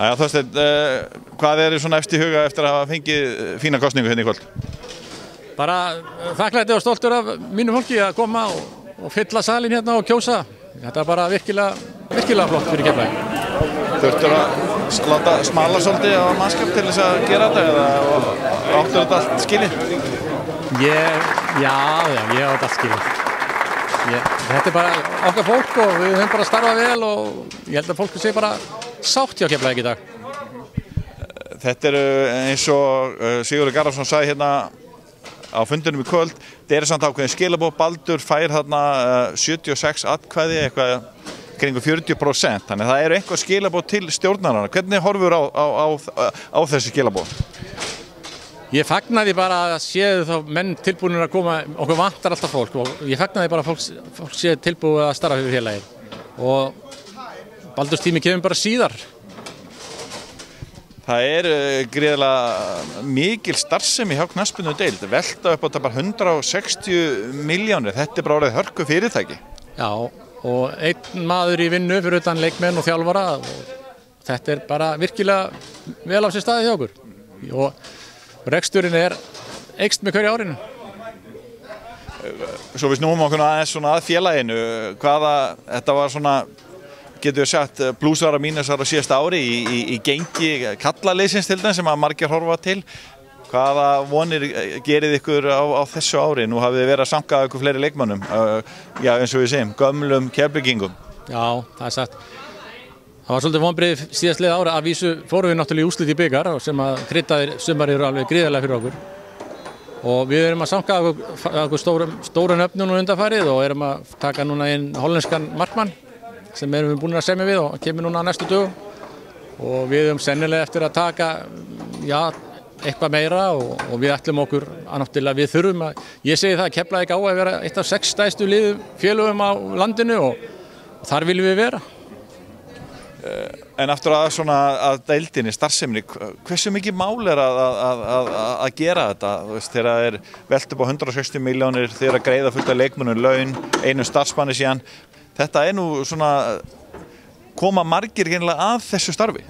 Jæja, Þorsteinn, hvað svona efst í huga eftir að hafa fengið fína kosningu hérna í kvöld? Bara þakklæti og stoltur af mínu fólki að koma og fylla salinn hérna og kjósa. Þetta bara virkilega flott fyrir Keflavík. Þurftur að láta smala svolítið á mannskap til þess að gera þetta eða áttur þetta allt skilið? Já, ég á þetta allt skilið. Þetta bara okkar fólk og við höfum bara starfað vel og ég held að fólk sé bara sátt hjá Keflavík í dag. Þetta eins og Sigurður Garðarsson sagði hérna á fundinum í kvöld, þetta samt ákveðin skilaboð. Baldur fær þarna 76 atkvæði, eitthvað kringu 40%, þannig að það eitthvað skilaboð til stjórnarana. Hvernig horfur á þessi skilaboð? Ég fagnaði bara að séu þá menn tilbúinir að koma, okkur vantar alltaf fólk og ég fagnaði bara að fólk sé tilbúið að starfa fyrir félagið og Baldurs tími kemur bara síðar. Það gríðarlega mikil starfsemi hjá knattspyrnudeild, velta upp á bara 160 milljónir, þetta bara orðið hörku fyrirtæki. Já, og einn maður í vinnu fyrir utan leikmenn og þjálfara og þetta bara virkilega vel á sér staðið hjá okkur. Og reksturinn eykst með hverju árinu. Svo við snúum okkur aðeins að félaginu, þetta var svona, getur við sagt, blúsar og mínusar á síðasta ári í gengi kallaliðsins til þeim sem að margir horfa til. Hvaða vonir gerið ykkur á þessu ári? Nú hafið þið verið að sanka ykkur fleiri leikmönnum, já eins og við segjum, gömlum Keflvíkingum. Já, það sagt. Það var svolítið vonbrigði síðastliðið ára að vísu fórum við náttúrulega í úrslit í bikar sem að kryddaðir sumar eru alveg gríðarlega fyrir okkur. Og við erum að sanka okkur stórum öfnum nú undanfarið og erum að taka núna inn hollenskan markmann sem erum við búin að semja við og kemur núna á næstu dögum. Og við erum sennilega eftir að taka, eitthvað meira og við ætlum okkur að náttúrulega við þurfum að, ég segi það að Keflavík á að vera eitt af 6 stærstu félögum á landinu og þar viljum við vera. En aftur að deildinni, starfseminni, hversu mikið mál að gera þetta? Þú veist, þegar velt upp á 160 milljónir, þegar að greiða fullt af leikmönnum laun, einum starfsmanni síðan. Þetta nú koma margir að þessu starfi?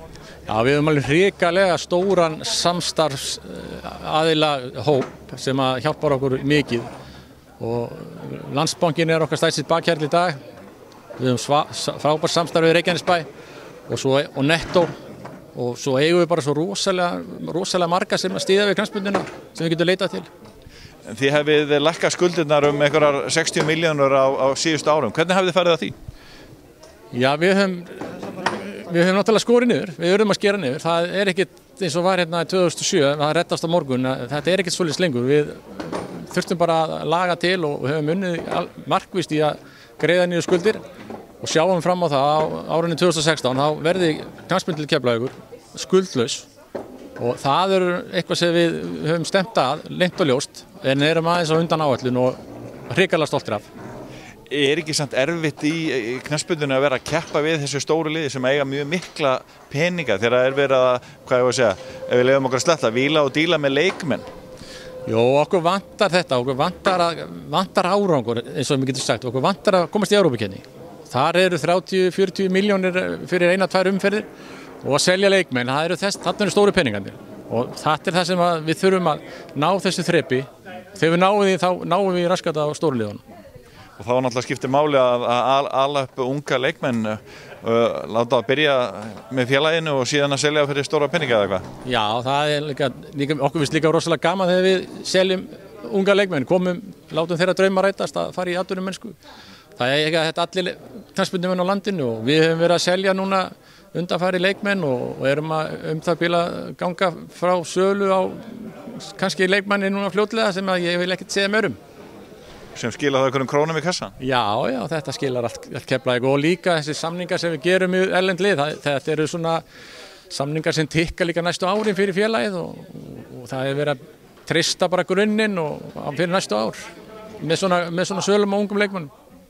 Já, við höfum alveg hrikalega stóran samstarfsaðila hóp sem að hjálpar okkur mikið og Landsbankinn okkar stærsti bakhjarl í dag. Við höfum frábært samstarf við Reykjanesbæ og Netto og svo eigum við bara svo rosalega marga sem að styðja við knattspyrnuna sem við getum leitað til. Þið hefðið lækkað skuldirnar einhverjar 60 milljónur á síðustu árum. Hvernig hafið þið farið að því? Já, við höfum náttúrulega skorið niður. Við verðum að skera niður. Það ekkert eins og var hérna í 2007, það reddast á morgun. Þetta ekkert svolítið lengur. Við þurftum bara að laga til og höfum unnið markvisst í að greiða niður skuldir og sjáum fram á það á árinu 2016 þá verði knattspyrna til Keflavíkur skuldlaus og það eitthvað sem við höfum stemt að leynt og ljóst en erum aðeins á undan áætlun og hrikalega stoltir af. Ekki samt erfitt í knattspyrnunni að vera að keppa við þessu stóru liði sem eiga mjög mikla peninga þegar verið að, hvað ég var að segja, ef við leyfum okkur að sletta, víla og díla með leikmenn? Jó, okkur vantar þetta, okkur vantar árangur eins og við getum sagt, okkur vantar að komast í Evrópukeppni. Þar 30-40 milljónir fyrir 1-2 umferðir og að selja leikmenn, þarna stóru peningarnir og þetta það sem við þurfum að ná þessu þrepi. Þegar við náum því, þá náum við raskat á stóru liðunum. Og þá náttúrulega skiptir máli að ala upp unga leikmenn, láta að byrja með félaginu og síðan að selja fyrir stóra peninga eða eitthvað? Já, það okkur finnst líka rosalega gaman þegar við seljum unga leikmenn, látum þeirra drauma rætast að fara í atvinnumennsku. Það ekki að þetta allir knattspyrnumenn á landinu og við höfum verið að selja núna undanfari leikmenn og erum að það bíla ganga frá sölu á kannski leikmanni núna fljótlega sem að ég vil ekkert segja meir Sem skila það einhverjum krónum í kassan? Já, þetta skilar allt Keflavík og líka þessi samningar sem við gerum í erlend lið, þetta eru svona samningar sem tikka líka næstu árin fyrir félagið og það verið að treysta bara grunninn og fyrir næstu ár með svona sölum á ungum leikmannum.